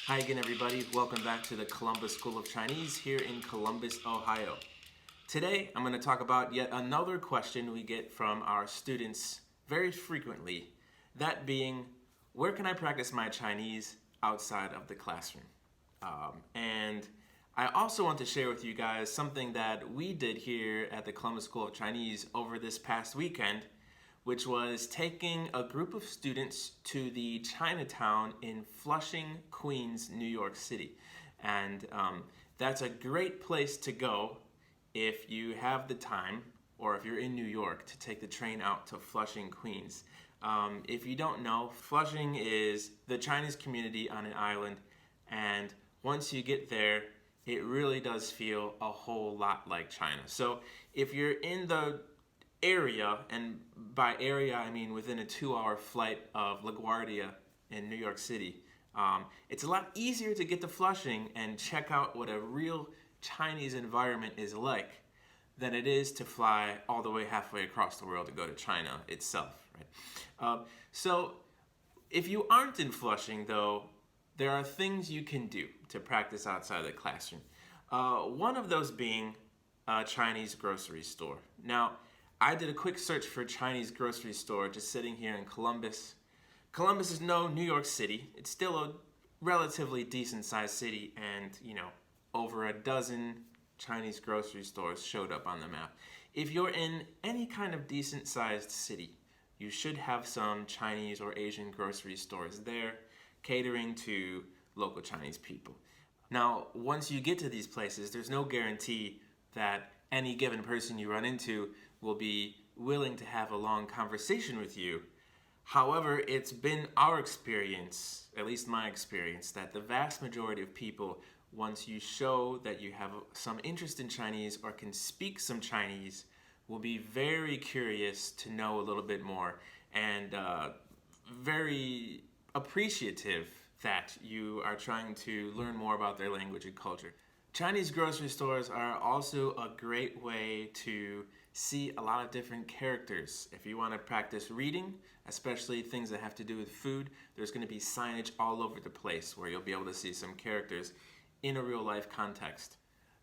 Hi again, everybody. Welcome back to the Columbus School of Chinese here in Columbus, Ohio. Today, I'm going to talk about yet another question we get from our students very frequently. That being, where can I practice my Chinese outside of the classroom? And I also want to share with you guys something that we did here at the Columbus School of Chinese over this past weekend, which was taking a group of students to the Chinatown in Flushing, Queens, New York City. And that's a great place to go if you have the time, or if you're in New York, to take the train out to Flushing, Queens. If you don't know, Flushing is the Chinese community on an island, and once you get there, it really does feel a whole lot like China. So if you're in the area, and by area I mean within a 2-hour flight of LaGuardia in New York City, it's a lot easier to get to Flushing and check out what a real Chinese environment is like than it is to fly all the way halfway across the world to go to China itself, right? So if you aren't in Flushing, though, there are things you can do to practice outside the classroom. One of those being a Chinese grocery store. Now, I did a quick search for Chinese grocery store just sitting here in Columbus. Columbus is no New York City. It's still a relatively decent sized city, and over a dozen Chinese grocery stores showed up on the map. If you're in any kind of decent sized city, you should have some Chinese or Asian grocery stores there catering to local Chinese people. Now, once you get to these places, there's no guarantee that any given person you run into will be willing to have a long conversation with you. However, it's been our experience, at least my experience, that the vast majority of people, once you show that you have some interest in Chinese or can speak some Chinese, will be very curious to know a little bit more and very appreciative that you are trying to learn more about their language and culture. Chinese grocery stores are also a great way to see a lot of different characters. If you want to practice reading, especially things that have to do with food, there's going to be signage all over the place where you'll be able to see some characters in a real life context.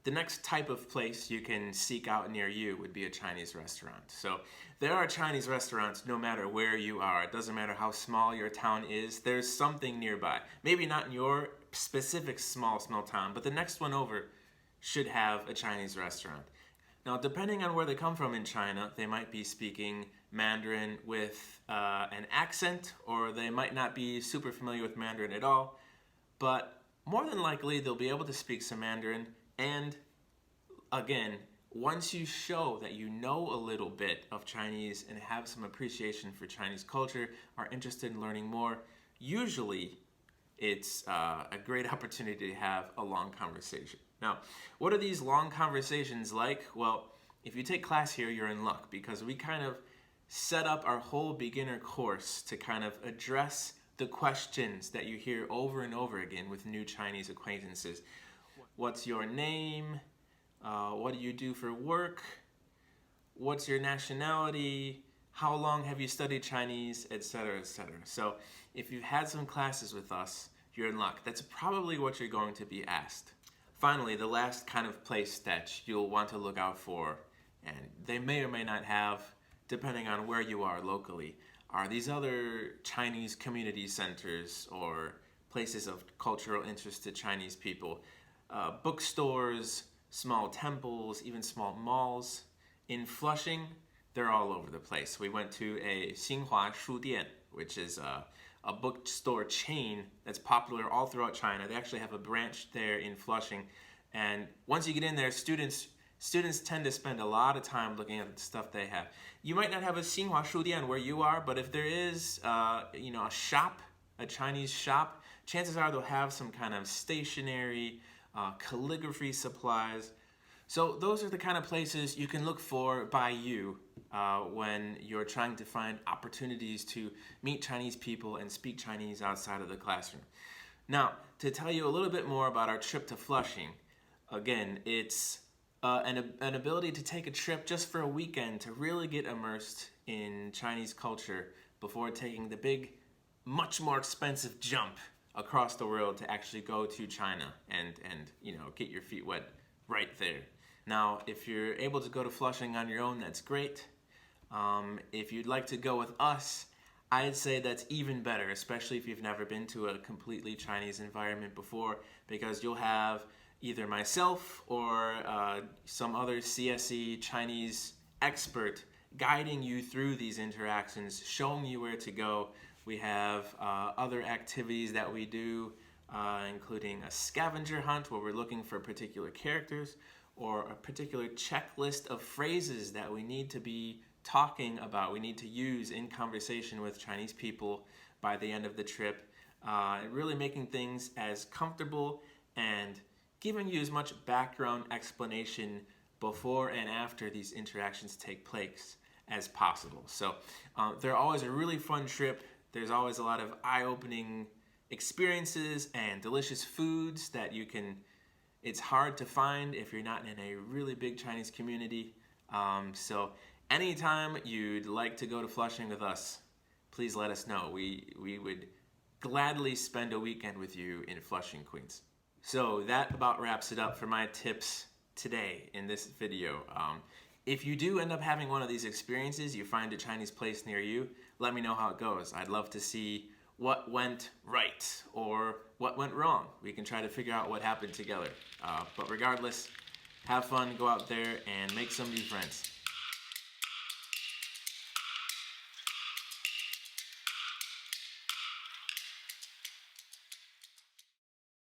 The next type of place you can seek out near you would be a Chinese restaurant. So there are Chinese restaurants no matter where you are. It doesn't matter how small your town is, there's something nearby. Maybe not in your specific small town, but the next one over should have a Chinese restaurant. Now, depending on where they come from in China, they might be speaking Mandarin with an accent, or they might not be super familiar with Mandarin at all, but more than likely they'll be able to speak some Mandarin. And again, once you show that you know a little bit of Chinese and have some appreciation for Chinese culture, are interested in learning more, usually it's a great opportunity to have a long conversation. Now, what are these long conversations like? Well, if you take class here, you're in luck, because we kind of set up our whole beginner course to kind of address the questions that you hear over and over again with new Chinese acquaintances. What's your name? What do you do for work? What's your nationality? How long have you studied Chinese? Etc., etc. So if you've had some classes with us, you're in luck. That's probably what you're going to be asked. Finally, the last kind of place that you'll want to look out for, and they may or may not have, depending on where you are locally, are these other Chinese community centers or places of cultural interest to Chinese people. Bookstores, small temples, even small malls. In Flushing, they're all over the place. We went to a Xinhua Shudian, which is a bookstore chain that's popular all throughout China. They actually have a branch there in Flushing. And once you get in there, students tend to spend a lot of time looking at the stuff they have. You might not have a Xinhua Shudian where you are, but if there is a shop, a Chinese shop, chances are they'll have some kind of stationery, calligraphy supplies. So those are the kind of places you can look for by you when you're trying to find opportunities to meet Chinese people and speak Chinese outside of the classroom. Now, to tell you a little bit more about our trip to Flushing, again, it's an ability to take a trip just for a weekend to really get immersed in Chinese culture before taking the big, much more expensive jump across the world to actually go to China and get your feet wet right there. Now, if you're able to go to Flushing on your own, that's great. If you'd like to go with us, I'd say that's even better, especially if you've never been to a completely Chinese environment before, because you'll have either myself or some other CSC Chinese expert guiding you through these interactions, showing you where to go. We have other activities that we do, including a scavenger hunt where we're looking for particular characters, or a particular checklist of phrases that we need to be talking about, we need to use in conversation with Chinese people by the end of the trip. Really making things as comfortable and giving you as much background explanation before and after these interactions take place as possible. So they're always a really fun trip. There's always a lot of eye-opening experiences and delicious foods that it's hard to find if you're not in a really big Chinese community. So anytime you'd like to go to Flushing with us, please let us know. We would gladly spend a weekend with you in Flushing, Queens. So that about wraps it up for my tips today in this video. If you do end up having one of these experiences, you find a Chinese place near you, let me know how it goes. I'd love to see what went right or what went wrong. We can try to figure out what happened together. But regardless, have fun, go out there and make some new friends.